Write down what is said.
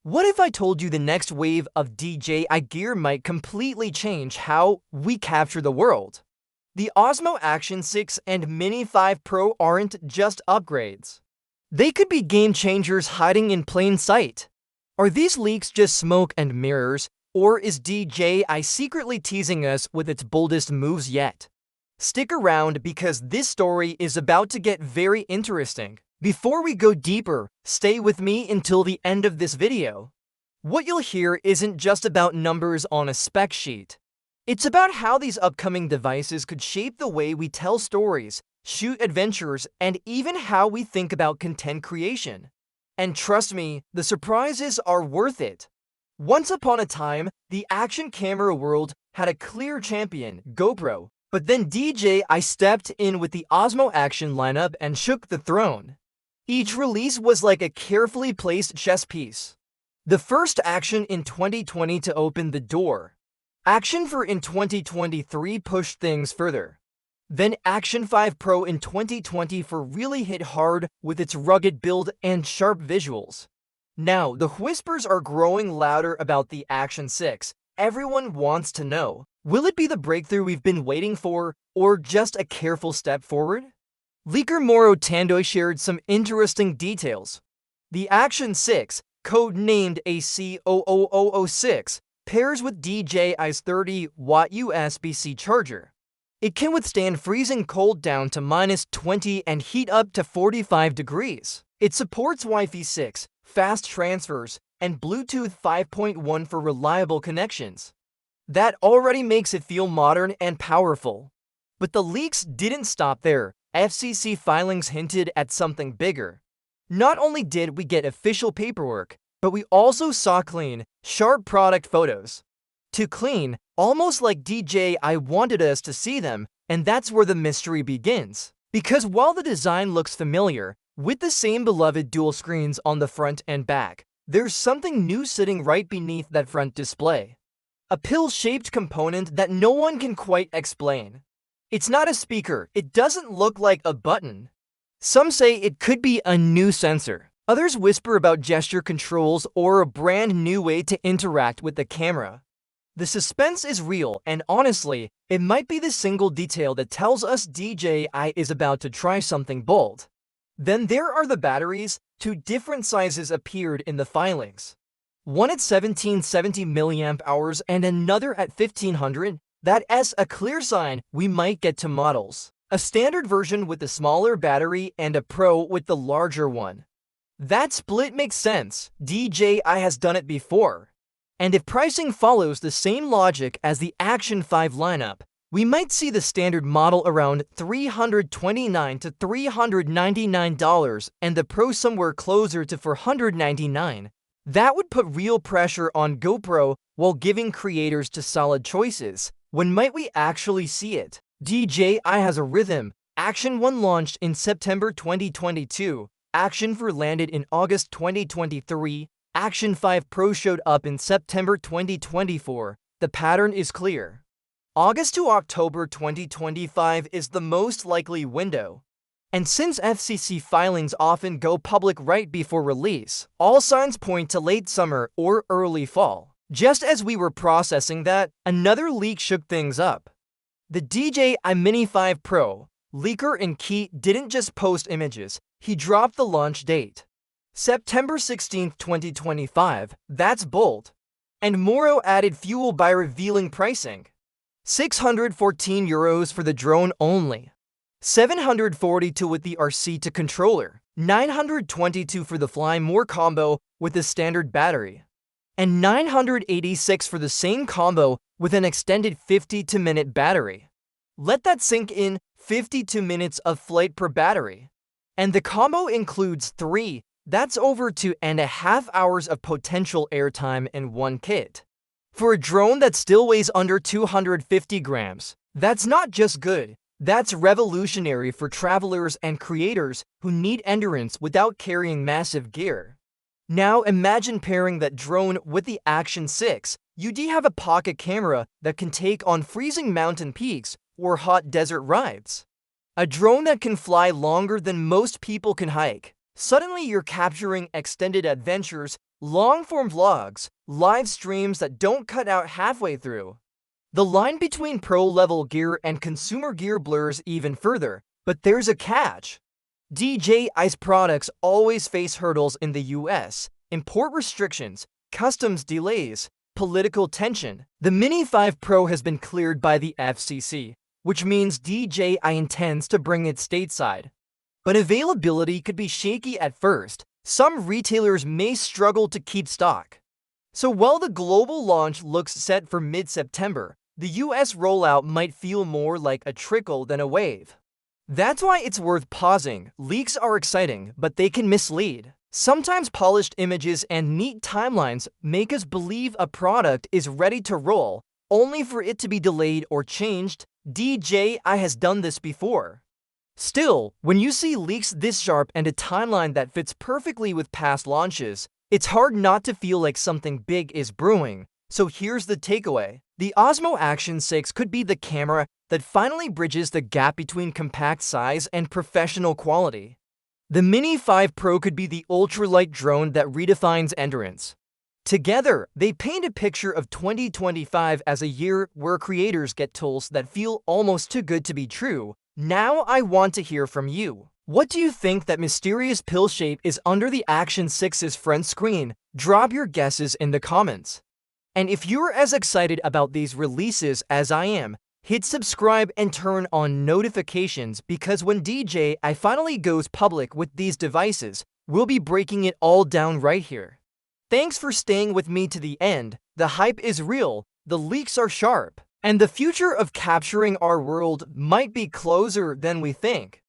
What if I told you the next wave of DJI gear might completely change how we capture the world? The Osmo Action 6 and Mini 5 Pro aren't just upgrades. They could be game changers hiding in plain sight. Are these leaks just smoke and mirrors, or is DJI secretly teasing us with its boldest moves yet? Stick around because this story is about to get very interesting. Before we go deeper, stay with me until the end of this video. What you'll hear isn't just about numbers on a spec sheet. It's about how these upcoming devices could shape the way we tell stories, shoot adventures, and even how we think about content creation. And trust me, the surprises are worth it. Once upon a time, the action camera world had a clear champion, GoPro, but then DJI stepped in with the Osmo Action lineup and shook the throne. Each release was like a carefully placed chess piece. The first Action in 2020 to open the door. Action 4 in 2023 pushed things further. Then Action 5 Pro in 2024 really hit hard with its rugged build and sharp visuals. Now, the whispers are growing louder about the Action 6. Everyone wants to know, will it be the breakthrough we've been waiting for, or just a careful step forward? Leaker Moro Tandoy shared some interesting details. The Action 6, code-named AC00006, pairs with DJI's 30-watt USB-C charger. It can withstand freezing cold down to -20 and heat up to 45 degrees. It supports Wi-Fi 6, fast transfers, and Bluetooth 5.1 for reliable connections. That already makes it feel modern and powerful. But the leaks didn't stop there. FCC filings hinted at something bigger. Not only did we get official paperwork, but we also saw clean, sharp product photos. Too clean, almost like DJI wanted us to see them, and that's where the mystery begins. Because while the design looks familiar, with the same beloved dual screens on the front and back, there's something new sitting right beneath that front display. A pill-shaped component that no one can quite explain. It's not a speaker, it doesn't look like a button. Some say it could be a new sensor. Others whisper about gesture controls or a brand new way to interact with the camera. The suspense is real, and honestly, it might be the single detail that tells us DJI is about to try something bold. Then there are the batteries. Two different sizes appeared in the filings. One at 1770 mAh and another at 1500. That's a clear sign we might get to models. A standard version with the smaller battery and a Pro with the larger one. That split makes sense. DJI has done it before. And if pricing follows the same logic as the Action 5 lineup, we might see the standard model around $329 to $399 and the Pro somewhere closer to $499. That would put real pressure on GoPro while giving creators to solid choices. When might we actually see it? DJI has a rhythm. Action 1 launched in September 2022. Action 4 landed in August 2023. Action 5 Pro showed up in September 2024. The pattern is clear. August to October 2025 is the most likely window. And since FCC filings often go public right before release, all signs point to late summer or early fall. Just as we were processing that, another leak shook things up. The DJI Mini 5 Pro leaker and Key didn't just post images, he dropped the launch date. September 16, 2025, that's bold. And Moro added fuel by revealing pricing. €614 for the drone only. $742 with the RC to controller. $922 for the Fly More combo with the standard battery. And $986 for the same combo with an extended 52-minute battery. Let that sink in, 52 minutes of flight per battery. And the combo includes 3, that's over 2.5 hours of potential airtime in one kit. For a drone that still weighs under 250 grams, that's not just good, that's revolutionary for travelers and creators who need endurance without carrying massive gear. Now imagine pairing that drone with the Action 6. You'd have a pocket camera that can take on freezing mountain peaks or hot desert rides. A drone that can fly longer than most people can hike. Suddenly you're capturing extended adventures long-form vlogs, live streams that don't cut out halfway through. The line between pro-level gear and consumer gear blurs even further, but there's a catch. DJI's products always face hurdles in the US, import restrictions, customs delays, political tension. The Mini 5 Pro has been cleared by the FCC, which means DJI intends to bring it stateside. But availability could be shaky at first. Some retailers may struggle to keep stock. So while the global launch looks set for mid-September, the US rollout might feel more like a trickle than a wave. That's why it's worth pausing. Leaks are exciting, but they can mislead. Sometimes polished images and neat timelines make us believe a product is ready to roll, only for it to be delayed or changed. DJI has done this before. Still, when you see leaks this sharp and a timeline that fits perfectly with past launches, it's hard not to feel like something big is brewing. So here's the takeaway. The Osmo Action 6 could be the camera that finally bridges the gap between compact size and professional quality. The Mini 5 Pro could be the ultralight drone that redefines endurance. Together, they paint a picture of 2025 as a year where creators get tools that feel almost too good to be true. Now I want to hear from you. What do you think that mysterious pill shape is under the Action 6's front screen? Drop your guesses in the comments. And if you're as excited about these releases as I am, hit subscribe and turn on notifications because when DJI finally goes public with these devices, we'll be breaking it all down right here. Thanks for staying with me to the end. The hype is real, the leaks are sharp, and the future of capturing our world might be closer than we think.